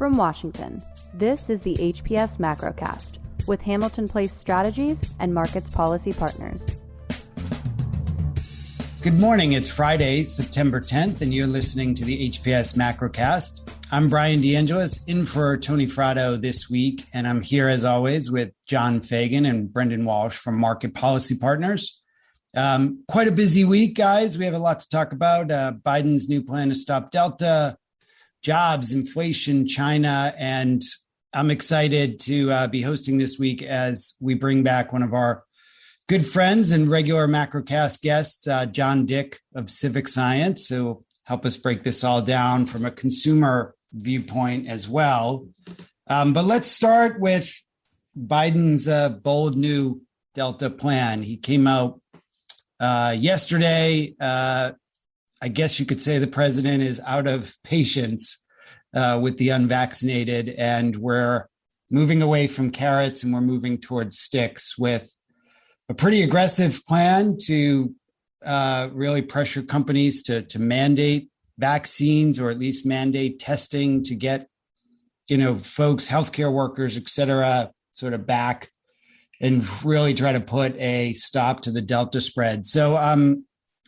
From Washington, this is the HPS Macrocast with Hamilton Place Strategies and Markets Policy Partners. Good morning. It's Friday, September 10th, and you're listening to the HPS Macrocast. I'm Bryan DeAngelis, in for Tony Fratto this week, and I'm here as always with John Fagan and Brendan Walsh from Market Policy Partners. Quite a busy week, guys. We have a lot to talk about. Biden's new plan to stop Delta, jobs, inflation, China, and I'm excited to be hosting this week as we bring back one of our good friends and regular Macrocast guests, John Dick of Civic Science, who will help us break this all down from a consumer viewpoint as well. But let's start with Biden's bold new Delta plan. He came out yesterday. I guess you could say the president is out of patience with the unvaccinated, and we're moving away from carrots and we're moving towards sticks with a pretty aggressive plan to really pressure companies to mandate vaccines, or at least mandate testing to get, folks, healthcare workers, et cetera, sort of back and really try to put a stop to the Delta spread. So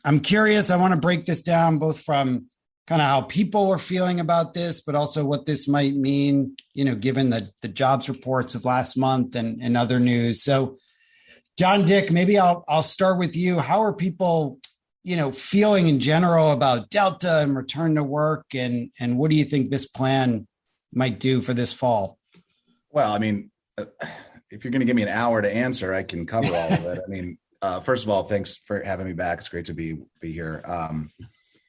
I'm curious. I want to break this down both from kind of how people are feeling about this, but also what this might mean, given the jobs reports of last month and other news. So John Dick, maybe I'll start with you. How are people, feeling in general about Delta and return to work? And what do you think this plan might do for this fall? Well, I mean, if you're going to give me an hour to answer, I can cover all of it. I mean, first of all, thanks for having me back. It's great to be here.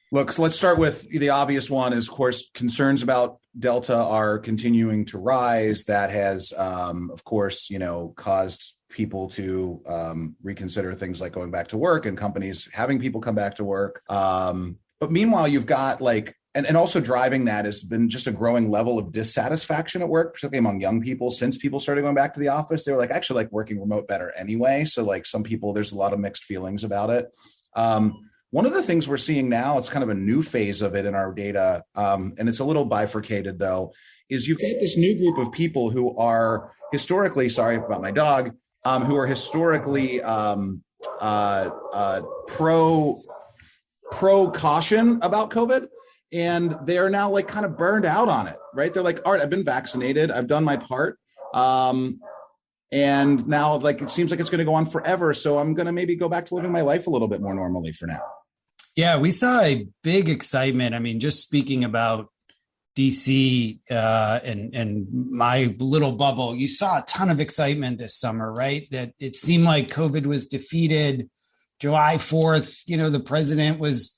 Look, so let's start with the obvious one is, of course, concerns about Delta are continuing to rise. That has, of course, caused people to reconsider things like going back to work and companies having people come back to work. But meanwhile, you've got and also driving that has been just a growing level of dissatisfaction at work, particularly among young people. Since people started going back to the office, they were actually working remote better anyway. So some people, there's a lot of mixed feelings about it. One of the things we're seeing now, it's kind of a new phase of it in our data, and it's a little bifurcated though, is you've got this new group of people who are historically, sorry about my dog, who are historically pro caution about COVID. And they are now kind of burned out on it, right? They're all right, I've been vaccinated. I've done my part. And now it seems like it's going to go on forever. So I'm going to maybe go back to living my life a little bit more normally for now. Yeah, we saw a big excitement. I mean, just speaking about DC and my little bubble, you saw a ton of excitement this summer, right? That it seemed like COVID was defeated. July 4th, the president was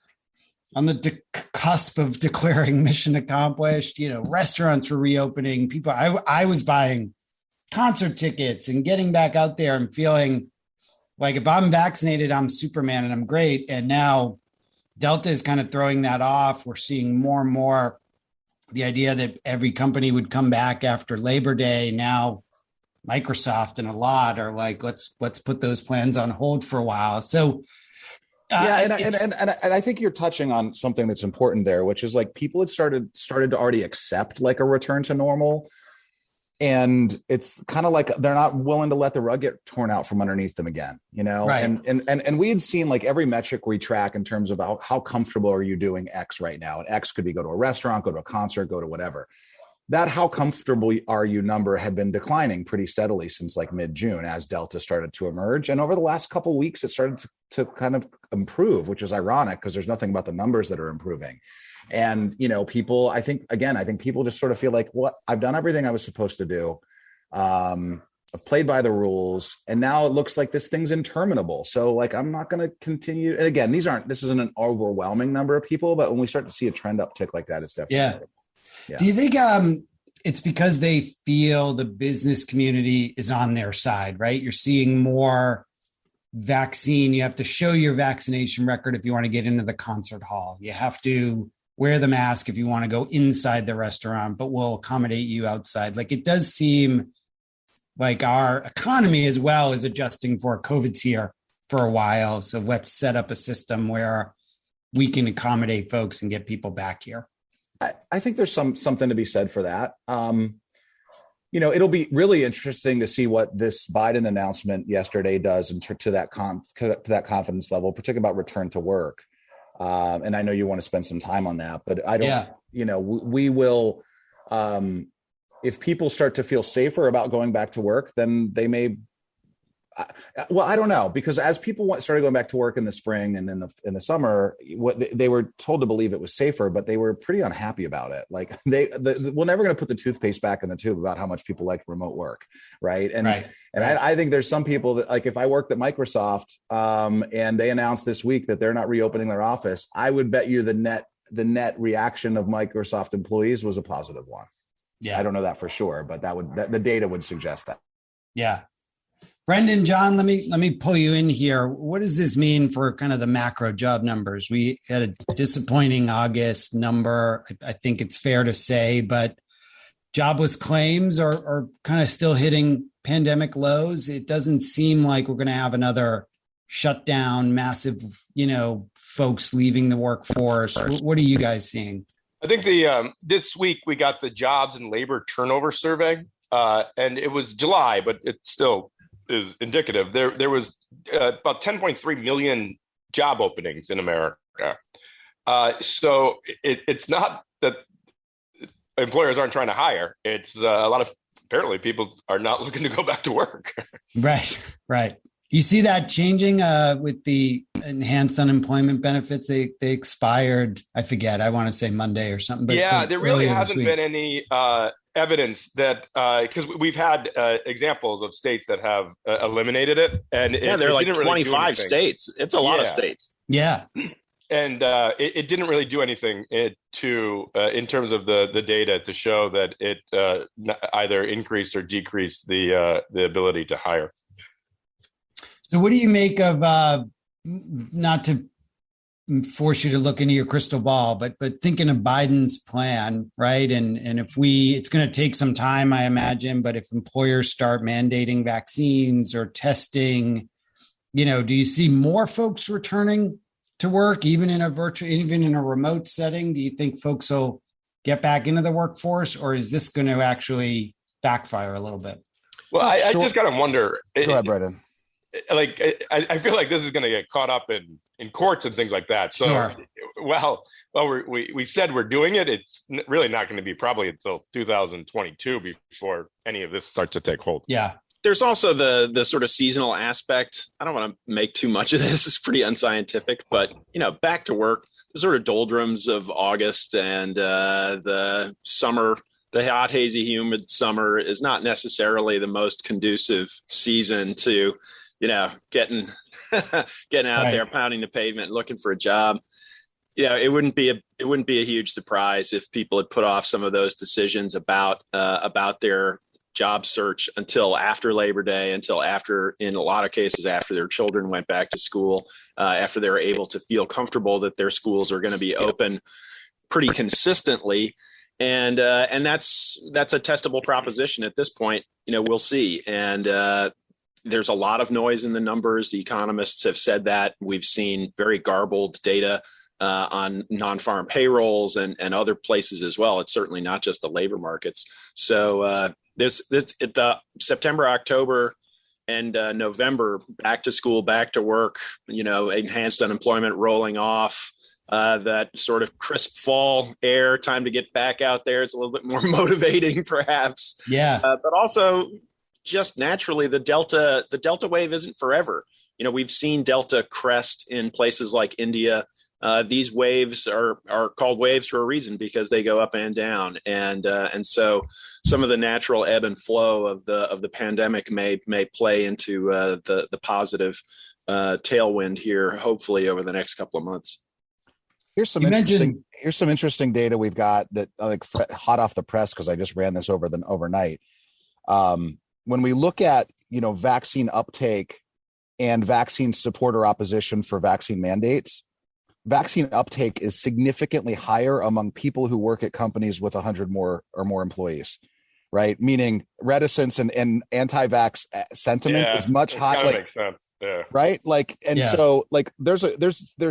on the cusp of declaring mission accomplished. Restaurants were reopening. People, I was buying concert tickets and getting back out there and feeling like if I'm vaccinated, I'm Superman and I'm great. And now Delta is kind of throwing that off. We're seeing more and more the idea that every company would come back after Labor Day. Now Microsoft and a lot are let's put those plans on hold for a while. So and I think you're touching on something that's important there, which is people had started to already accept a return to normal. And it's kind of they're not willing to let the rug get torn out from underneath them again, Right. And we had seen every metric we track in terms of how comfortable are you doing X right now? And X could be go to a restaurant, go to a concert, go to whatever. That how comfortable are you number had been declining pretty steadily since mid-June as Delta started to emerge. And over the last couple of weeks, it started to kind of improve, which is ironic because there's nothing about the numbers that are improving. And, people, I think people just sort of feel what I've done everything I was supposed to do. I've played by the rules, and now it looks like this thing's interminable. So I'm not going to continue. And again, this isn't an overwhelming number of people, but when we start to see a trend uptick like that, it's definitely. Yeah. Do you think it's because they feel the business community is on their side, right? You're seeing more vaccine. You have to show your vaccination record if you want to get into the concert hall. You have to wear the mask if you want to go inside the restaurant, but we'll accommodate you outside. It does seem like our economy as well is adjusting for COVID's here for a while. So let's set up a system where we can accommodate folks and get people back here. I think there's something to be said for that. It'll be really interesting to see what this Biden announcement yesterday does to that confidence level, particularly about return to work. And I know you want to spend some time on that, but I don't. We will. If people start to feel safer about going back to work, then they may. Well, I don't know, because as people started going back to work in the spring and in the summer, they were told to believe it was safer, but they were pretty unhappy about it. Like we're never going to put the toothpaste back in the tube about how much people like remote work, right? I think there's some people that, like, if I worked at Microsoft and they announced this week that they're not reopening their office, I would bet you the net reaction of Microsoft employees was a positive one. Yeah, I don't know that for sure, but the data would suggest that. Yeah. Brendan, John, let me pull you in here. What does this mean for kind of the macro job numbers? We had a disappointing August number, I think it's fair to say, but jobless claims are kind of still hitting pandemic lows. It doesn't seem like we're going to have another shutdown, massive, folks leaving the workforce. What are you guys seeing? I think this week we got the jobs and labor turnover survey, and it was July, but it still is indicative. There was about 10.3 million job openings in America. So it's not that employers aren't trying to hire. It's a lot of, apparently people are not looking to go back to work. Right. You see that changing with the enhanced unemployment benefits? They expired, I forget, I want to say Monday or something. But there really hasn't been any evidence that, because we've had examples of states that have eliminated it. And there are like 25 states. It's a lot of states. Yeah. And it didn't really do anything in terms of the data to show that it either increased or decreased the ability to hire. So what do you make of, not to force you to look into your crystal ball, but thinking of Biden's plan, right? And if it's going to take some time, I imagine, but if employers start mandating vaccines or testing, do you see more folks returning to work, even in a remote setting? Do you think folks will get back into the workforce, or is this going to actually backfire a little bit? Well, I just kind of wonder. Go ahead, Brandon. Like, I feel like this is going to get caught up in courts and things like that. So, sure. well, we said we're doing it. It's really not going to be probably until 2022 before any of this starts to take hold. Yeah. There's also the sort of seasonal aspect. I don't want to make too much of this. It's pretty unscientific, but, back to work, the sort of doldrums of August and the summer. The hot, hazy, humid summer is not necessarily the most conducive season to, getting out there, pounding the pavement, looking for a job. It wouldn't be a huge surprise if people had put off some of those decisions about their job search until after Labor Day, until after, in a lot of cases, after their children went back to school, after they were able to feel comfortable that their schools are going to be open pretty consistently. And that's a testable proposition at this point. We'll see. And there's a lot of noise in the numbers. The economists have said that. We've seen very garbled data on non-farm payrolls and other places as well. It's certainly not just the labor markets. So the September, October, and November, back to school, back to work, enhanced unemployment rolling off. That sort of crisp fall air, time to get back out there. It's a little bit more motivating, perhaps. Yeah. But also, just naturally, the Delta wave isn't forever. We've seen Delta crest in places like India. These waves are called waves for a reason, because they go up and down, and so some of the natural ebb and flow of the pandemic may play into the positive tailwind here, hopefully over the next couple of months. Here's some interesting data we've got that hot off the press, because I just ran this overnight. When we look at vaccine uptake and vaccine support or opposition for vaccine mandates, vaccine uptake is significantly higher among people who work at companies with 100 or more employees. right? Meaning reticence and anti-vax sentiment is much higher. Like, makes sense. Yeah. Right. Like, and so like, there's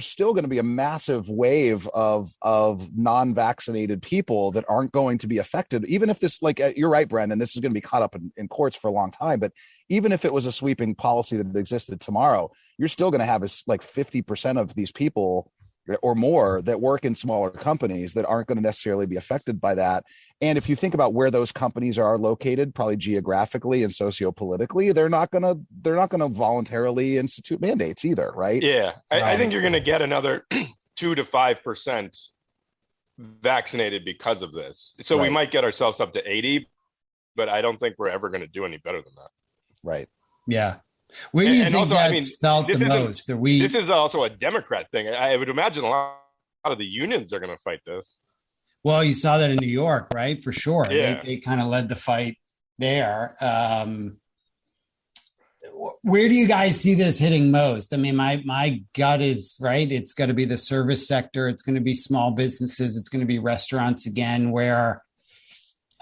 still going to be a massive wave of non-vaccinated people that aren't going to be affected. Even if this, like, you're right, Brendan, this is going to be caught up in courts for a long time. But even if it was a sweeping policy that existed tomorrow, you're still going to have like 50% of these people or more that work in smaller companies that aren't going to necessarily be affected by that. And if you think about where those companies are located, probably geographically and sociopolitically, they're not going to voluntarily institute mandates either, right? Yeah, I think you're going to get another 2 to 5% vaccinated because of this. So we might get ourselves up to 80, but I don't think we're ever going to do any better than that. Right. Yeah. Where do you think that's felt the most? This is also a Democrat thing. I would imagine a lot of the unions are going to fight this. Well, you saw that in New York, right? For sure. Yeah. They kind of led the fight there. Where do you guys see this hitting most? I mean, my gut is, right, it's going to be the service sector. It's going to be small businesses. It's going to be restaurants again, where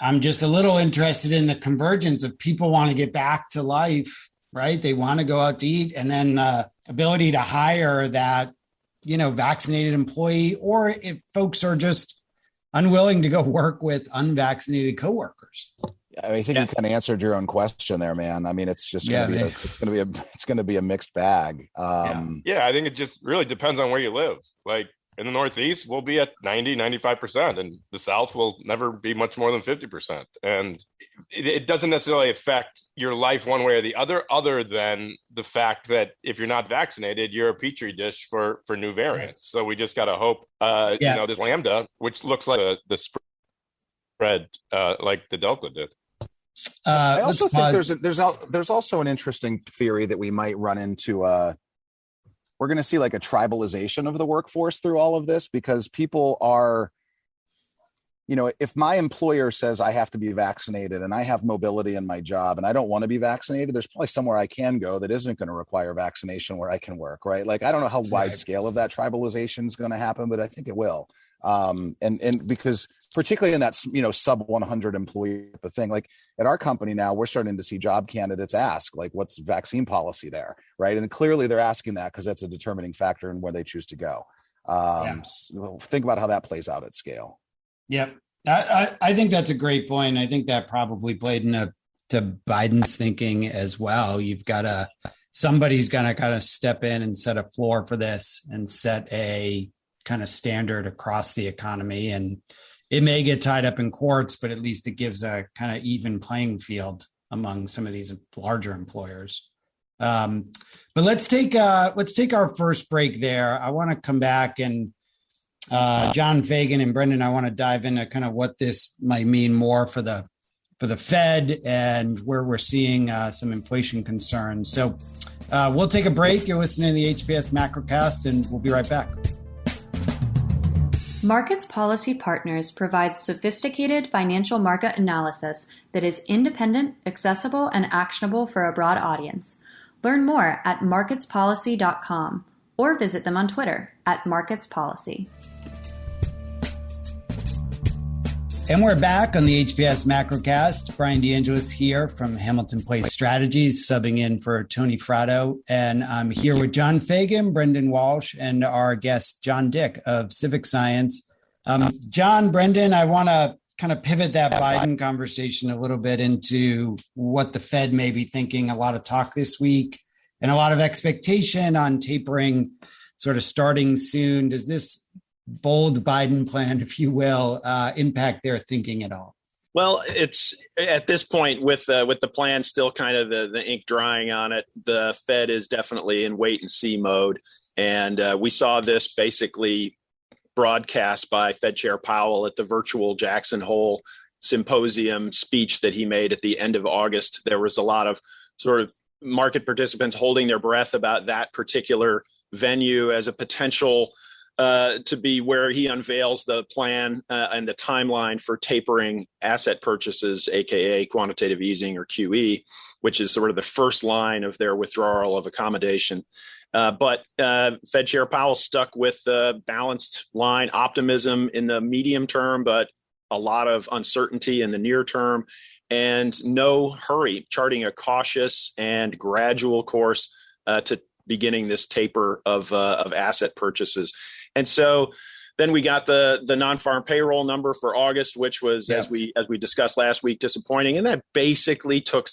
I'm just a little interested in the convergence of people want to get back to life. Right. They want to go out to eat, and then the ability to hire that, vaccinated employee, or if folks are just unwilling to go work with unvaccinated coworkers. I think you kind of answered your own question there, man. I mean, it's just going to be a mixed bag. I think it just really depends on where you live. Like in the Northeast, we'll be at 90-95%, and the South will never be much more than 50%. And it doesn't necessarily affect your life one way or the other than the fact that if you're not vaccinated, you're a petri dish for new variants. So we just got to hope, this Lambda, which looks like the spread like the Delta did. I also think there's also an interesting theory that we might run into. We're going to see like a tribalization of the workforce through all of this, because people are, if my employer says I have to be vaccinated and I have mobility in my job and I don't want to be vaccinated, there's probably somewhere I can go that isn't going to require vaccination where I can work, right? Like, I don't know how wide scale of that tribalization is going to happen, but I think it will. And because particularly in that, sub 100 employee thing, like at our company now, we're starting to see job candidates ask, like, what's vaccine policy there? Right. And clearly they're asking that because that's a determining factor in where they choose to go. So think about how that plays out at scale. Yep. I think that's a great point. I think that probably played into Biden's thinking as well. You've got somebody's going to kind of step in and set a floor for this and set a kind of standard across the economy. And it may get tied up in courts, but at least it gives a kind of even playing field among some of these larger employers. But let's take our first break there. I want to come back and John Fagan and Brendan, I want to dive into kind of what this might mean more for the Fed and where we're seeing some inflation concerns. So we'll take a break. You're listening to the HPS Macrocast, and we'll be right back. Markets Policy Partners provides sophisticated financial market analysis that is independent, accessible, and actionable for a broad audience. Learn more at marketspolicy.com or visit them on Twitter @marketspolicy. And we're back on the HPS Macrocast. Bryan DeAngelis here from Hamilton Place Strategies, subbing in for Tony Fratto. And I'm here with John Fagan, Brendan Walsh, and our guest, John Dick of Civic Science. John, Brendan, I want to kind of pivot that Biden conversation a little bit into what the Fed may be thinking. A lot of talk this week and a lot of expectation on tapering sort of starting soon. Does this bold Biden plan, if you will, impact their thinking at all? Well, it's at this point with the plan still kind of the ink drying on it. The Fed is definitely in wait and see mode, and we saw this basically broadcast by Fed Chair Powell at the virtual Jackson Hole symposium speech that he made at the end of August. There was a lot of sort of market participants holding their breath about that particular venue as a potential to be where he unveils the plan and the timeline for tapering asset purchases, aka quantitative easing or QE, which is sort of the first line of their withdrawal of accommodation. But Fed Chair Powell stuck with the balanced line, optimism in the medium term, but a lot of uncertainty in the near term. and no hurry, charting a cautious and gradual course to beginning this taper of asset purchases. And so then we got the non-farm payroll number for August, which was, as we discussed last week, disappointing. And that basically took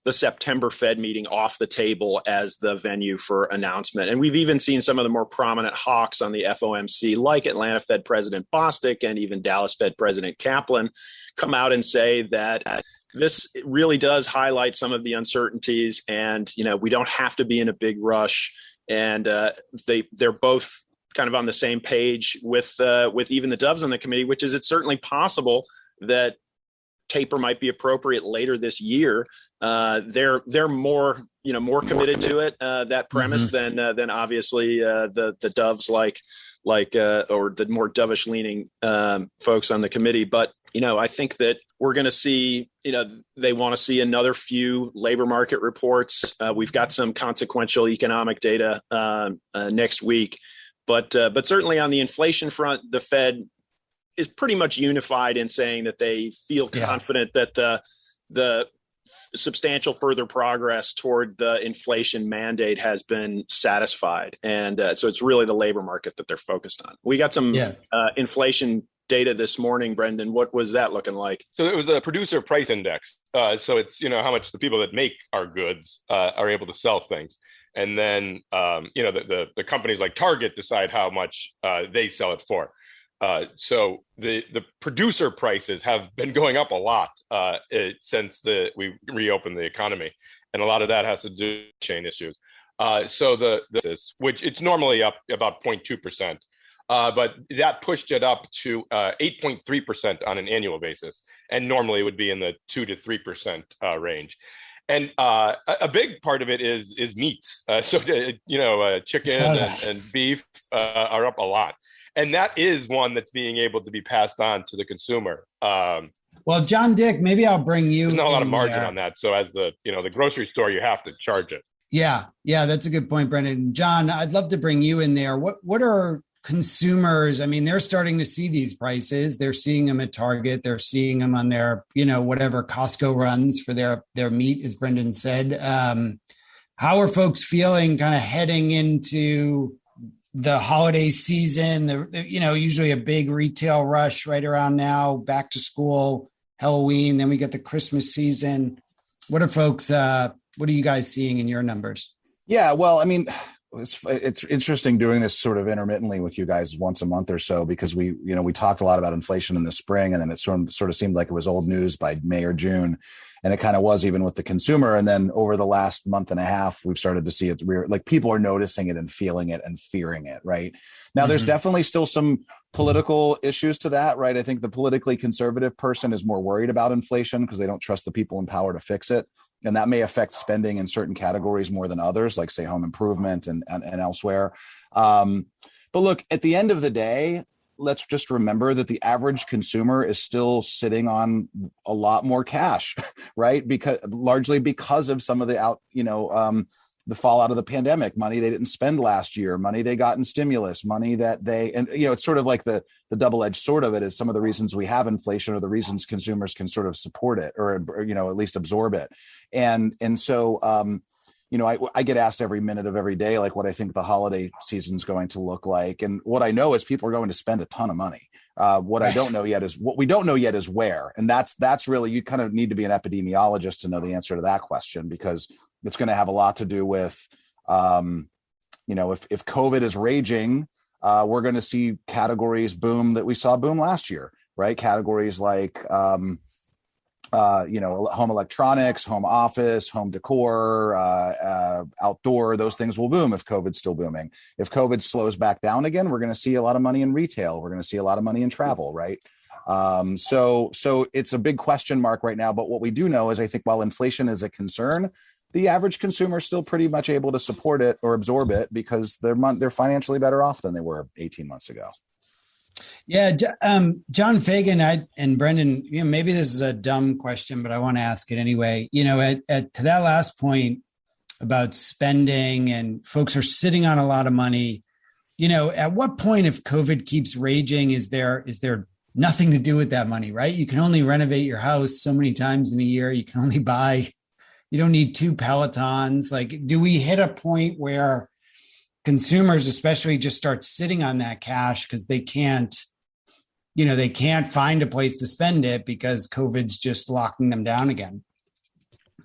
the September Fed meeting off the table as the venue for announcement. And we've even seen some of the more prominent hawks on the FOMC, like Atlanta Fed President Bostic and even Dallas Fed President Kaplan, come out and say that this really does highlight some of the uncertainties, and we don't have to be in a big rush. And they're both kind of on the same page with even the doves on the committee, which is it's certainly possible that taper might be appropriate later this year. They're more committed to it, that premise, than obviously the doves or the more dovish leaning folks on the committee. But I think that we're going to see, they want to see another few labor market reports. We've got some consequential economic data next week. But certainly on the inflation front, the Fed is pretty much unified in saying that they feel confident that the substantial further progress toward the inflation mandate has been satisfied. And so it's really the labor market that they're focused on. We got some inflation data this morning, Brendan. What was that looking like? So it was the producer price index. So it's, how much the people that make our goods are able to sell things. And then, the companies like Target decide how much they sell it for. So the producer prices have been going up a lot since we reopened the economy. And a lot of that has to do with chain issues. So which it's normally up about 0.2%, but that pushed it up to 8.3% on an annual basis. And normally it would be in the 2 to 3% range. And a big part of it is meats. Chicken and beef are up a lot. And that is one that's being able to be passed on to the consumer. Well, John Dick, maybe I'll bring you. There's not a lot of margin on that. So as the grocery store, you have to charge it. Yeah, that's a good point, Brendan. John, I'd love to bring you in there. What are consumers? I mean, they're starting to see these prices. They're seeing them at Target. They're seeing them on their, whatever Costco runs for their meat, as Brendan said. How are folks feeling kind of heading into the holiday season? Usually a big retail rush right around now, back to school, Halloween, then we get the Christmas season. What are you guys seeing in your numbers? Yeah, well, I mean, it's interesting doing this sort of intermittently with you guys once a month or so, because we talked a lot about inflation in the spring, and then it sort of seemed like it was old news by May or June. And it kind of was even with the consumer. And then over the last month and a half, we've started to see it like people are noticing it and feeling it and fearing it. Right now, there's definitely still some political issues to that. Right. I think the politically conservative person is more worried about inflation because they don't trust the people in power to fix it. And that may affect spending in certain categories more than others, like, say, home improvement and elsewhere. But look, at the end of the day, let's just remember that the average consumer is still sitting on a lot more cash, right? Largely because of some of the the fallout of the pandemic, money they didn't spend last year, money they got in stimulus, money that it's sort of like the double-edged sword of it is some of the reasons we have inflation are the reasons consumers can sort of support it or at least absorb it. And so, I get asked every minute of every day, like what I think the holiday season's going to look like. And what I know is people are going to spend a ton of money. What we don't know yet is where. And that's really, you kind of need to be an epidemiologist to know the answer to that question, because it's going to have a lot to do with, if COVID is raging, we're going to see categories boom that we saw boom last year, right? Categories like, home electronics, home office, home decor, outdoor, those things will boom if COVID's still booming. If COVID slows back down again, we're going to see a lot of money in retail. We're going to see a lot of money in travel, right? So it's a big question mark right now. But what we do know is I think while inflation is a concern, the average consumer is still pretty much able to support it or absorb it because they're financially better off than they were 18 months ago. Yeah, John Fagan and Brendan, maybe this is a dumb question, but I want to ask it anyway. To that last point about spending and folks are sitting on a lot of money, at what point, if COVID keeps raging, is there nothing to do with that money, right? You can only renovate your house so many times in a year. You can only you don't need 2 Pelotons. Like, do we hit a point where consumers especially just start sitting on that cash because they can't find a place to spend it because COVID's just locking them down again?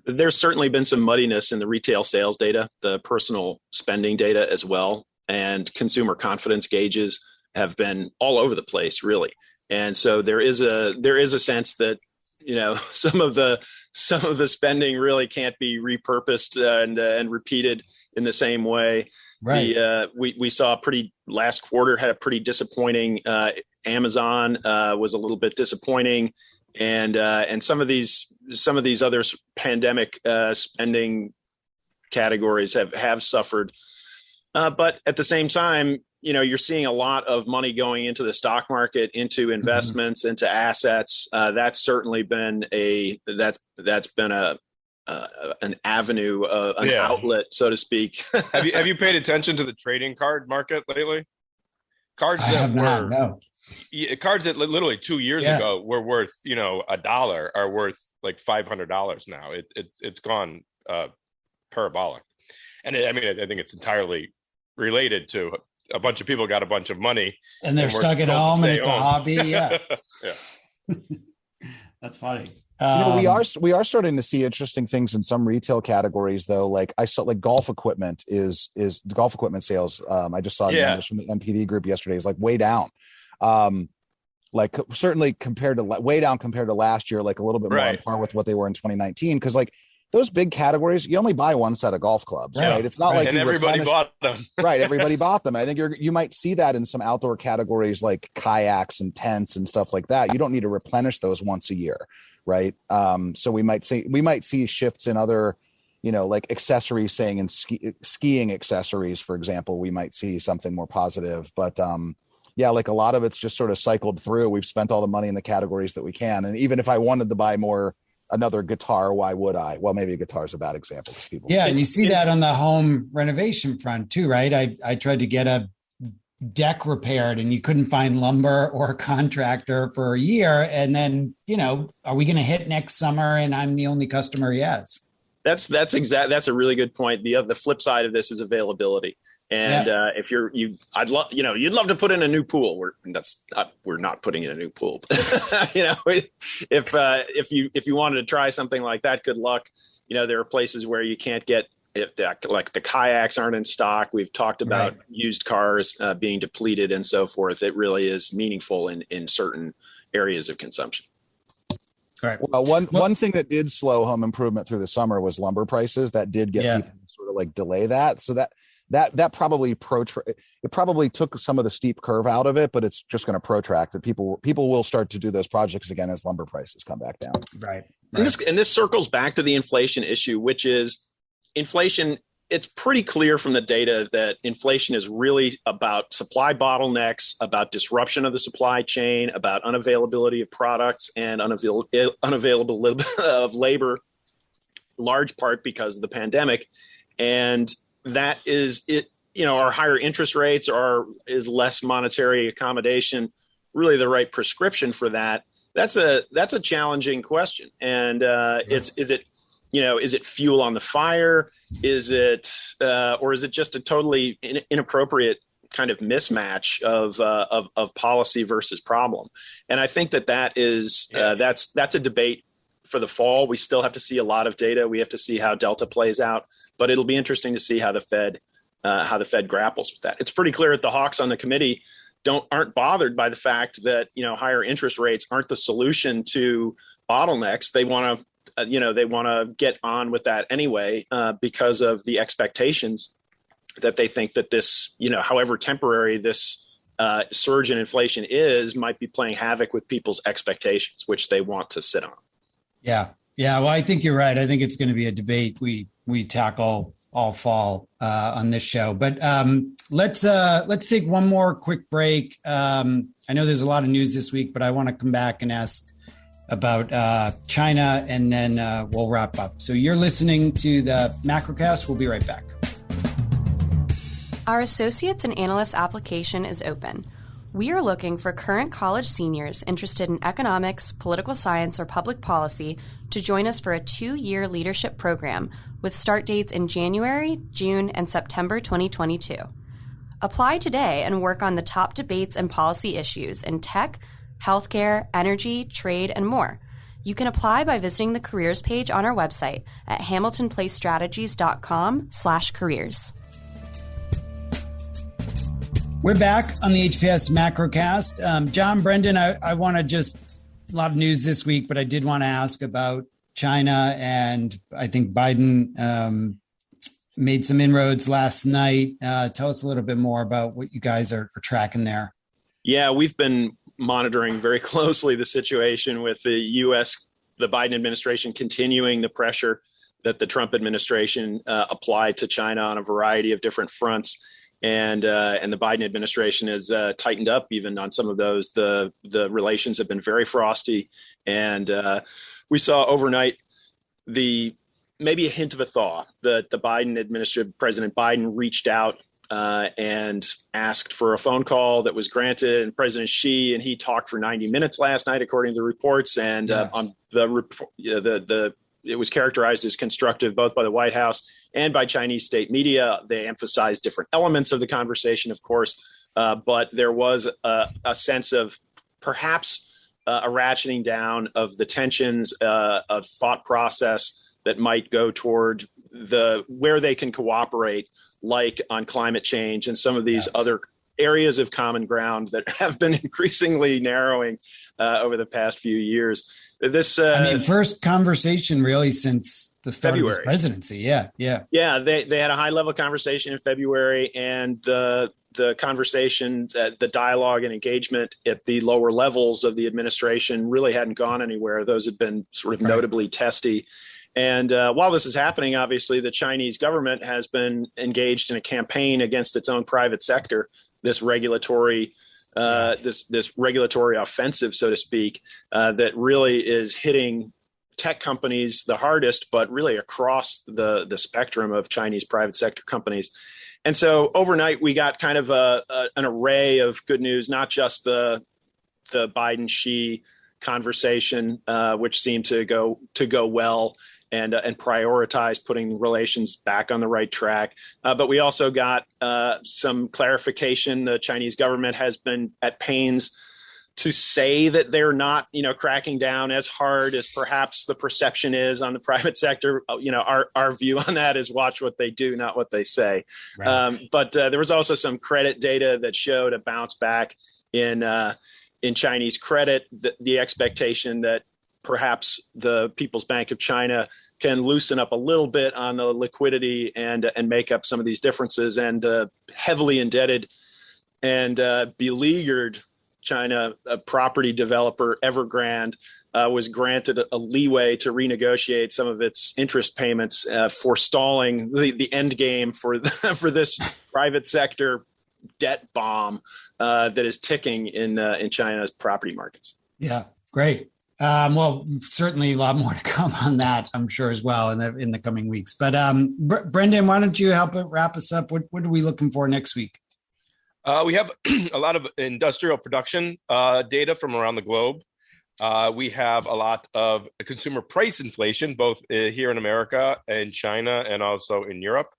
There's certainly been some muddiness in the retail sales data, the personal spending data as well, and consumer confidence gauges have been all over the place, really. And so there is a sense that, some of the spending really can't be repurposed and repeated in the same way. Right. We saw last quarter had a pretty disappointing. Amazon was a little bit disappointing, and some of these other pandemic spending categories have suffered. But at the same time, you're seeing a lot of money going into the stock market, into investments, into assets. That's certainly been an avenue, outlet, so to speak. Have you paid attention to the trading card market lately? Cards that literally 2 years ago were worth $1 are worth like $500 now. It's gone parabolic, and I think it's entirely related to a bunch of people got a bunch of money and they're stuck at home and it's a hobby. Yeah. Yeah. That's funny. We are starting to see interesting things in some retail categories, though. Like I saw, like golf equipment is golf equipment sales. I just saw numbers from the NPD group yesterday. Is like way down. Like certainly way down compared to last year, like a little bit more on par with what they were in 2019. Because like those big categories, you only buy one set of golf clubs, right? It's not like everybody bought them. Right, everybody bought them. I think you might see that in some outdoor categories like kayaks and tents and stuff like that. You don't need to replenish those once a year, right? So we might see shifts in other, like accessories, saying in skiing accessories, for example. We might see something more positive, but like a lot of it's just sort of cycled through. We've spent all the money in the categories that we can, and even if I wanted to buy another guitar, why would I? Well, maybe a guitar is a bad example. And you see that on the home renovation front too, right? I tried to get a deck repaired and you couldn't find lumber or a contractor for a year. And then, are we going to hit next summer and I'm the only customer? Yes. That's a really good point. The flip side of this is availability. And if you'd love to put in a new pool. We're not putting in a new pool. If you wanted to try something like that, good luck. There are places where you can't get it, like the kayaks aren't in stock. We've talked about used cars being depleted and so forth. It really is meaningful in certain areas of consumption. All right. Well, one thing that did slow home improvement through the summer was lumber prices. That did get people to sort of like delay that. So that probably took some of the steep curve out of it, but it's just going to protract it. People will start to do those projects again as lumber prices come back down. Right. And this circles back to the inflation issue, which is inflation. It's pretty clear from the data that inflation is really about supply bottlenecks, about disruption of the supply chain, about unavailability of products and unavailability of labor, large part because of the pandemic. And that is it. Our higher interest rates is less monetary accommodation really the right prescription for that? That's a challenging question. And is it fuel on the fire? Is it or is it just a totally inappropriate kind of mismatch of policy versus problem? And I think that is that's a debate for the fall. We still have to see a lot of data. We have to see how Delta plays out, but it'll be interesting to see how the Fed grapples with that. It's pretty clear that the hawks on the committee aren't bothered by the fact that higher interest rates aren't the solution to bottlenecks. They want to get on with that anyway because of the expectations that they think that this, however temporary this surge in inflation might be playing havoc with people's expectations, which they want to sit on. Yeah. Well, I think you're right. I think it's going to be a debate we tackle all fall on this show. But let's take one more quick break. I know there's a lot of news this week, but I want to come back and ask about China, and then we'll wrap up. So you're listening to the Macrocast. We'll be right back. Our Associates and Analysts application is open. We are looking for current college seniors interested in economics, political science, or public policy to join us for a 2-year leadership program with start dates in January, June, and September 2022. Apply today and work on the top debates and policy issues in tech, healthcare, energy, trade, and more. You can apply by visiting the careers page on our website at hamiltonplacestrategies.com/careers. We're back on the HPS Macrocast. John, Brendan, I want to just, a lot of news this week, but I did want to ask about China, and I think Biden made some inroads last night. Tell us a little bit more about what you guys are tracking there. Yeah, we've been monitoring very closely the situation with the Biden administration continuing the pressure that the Trump administration applied to China on a variety of different fronts. And the Biden administration has tightened up even on some of those. The relations have been very frosty, and we saw overnight maybe a hint of a thaw. The Biden administration, President Biden reached out and asked for a phone call that was granted, and President Xi and he talked for 90 minutes last night, according to the reports. And on the report, it was characterized as constructive both by the White House and by Chinese state media. They emphasized different elements of the conversation, of course, but there was a sense of perhaps a ratcheting down of the tensions, of thought process that might go toward where they can cooperate, like on climate change and some of these other areas of common ground that have been increasingly narrowing over the past few years. First conversation really since the start February. Of his presidency. Yeah. They had a high level conversation in February, and the conversations, the dialogue and engagement at the lower levels of the administration really hadn't gone anywhere. Those had been sort of notably testy. And while this is happening, obviously, the Chinese government has been engaged in a campaign against its own private sector, this regulatory this regulatory offensive, so to speak, that really is hitting tech companies the hardest, but really across the spectrum of Chinese private sector companies. And so overnight, we got kind of an array of good news, not just the Biden-Xi conversation, which seemed to go well and prioritize putting relations back on the right track. But we also got some clarification. The Chinese government has been at pains to say that they're not, cracking down as hard as perhaps the perception is on the private sector. Our view on that is watch what they do, not what they say. Right. But there was also some credit data that showed a bounce back in Chinese credit, the expectation that perhaps the People's Bank of China can loosen up a little bit on the liquidity and make up some of these differences. And heavily indebted and beleaguered China property developer Evergrande was granted a leeway to renegotiate some of its interest payments, forestalling the end game for this private sector debt bomb that is ticking in China's property markets. Yeah, great. Well, certainly a lot more to come on that, I'm sure, as well in the coming weeks. But Brendan, why don't you help wrap us up? What are we looking for next week? We have a lot of industrial production data from around the globe. We have a lot of consumer price inflation, both here in America and China and also in Europe.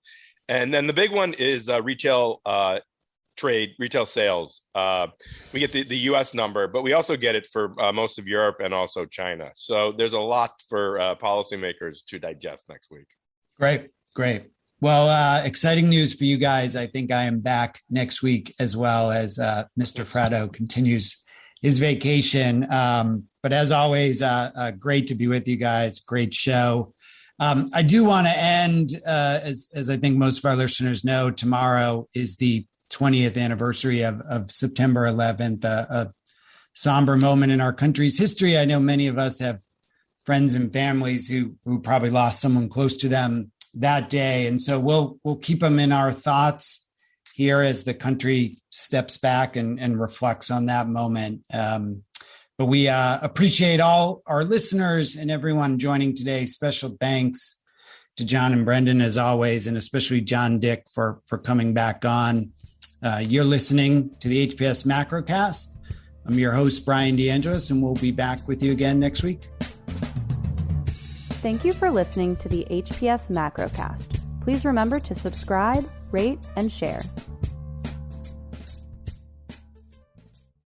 And then the big one is retail sales. We get the U.S. number, but we also get it for most of Europe and also China. So there's a lot for policymakers to digest next week. Great. Well, exciting news for you guys. I think I am back next week as well as Mr. Fratto continues his vacation. But as always, great to be with you guys. Great show. I do want to end, as I think most of our listeners know, tomorrow is the 20th anniversary of September 11th, a somber moment in our country's history. I know many of us have friends and families who probably lost someone close to them that day. And so we'll keep them in our thoughts here as the country steps back and reflects on that moment. But we appreciate all our listeners and everyone joining today. Special thanks to John and Brendan, as always, and especially John Dick for coming back on. You're listening to the HPS Macrocast. I'm your host, Bryan DeAngelis, and we'll be back with you again next week. Thank you for listening to the HPS Macrocast. Please remember to subscribe, rate, and share.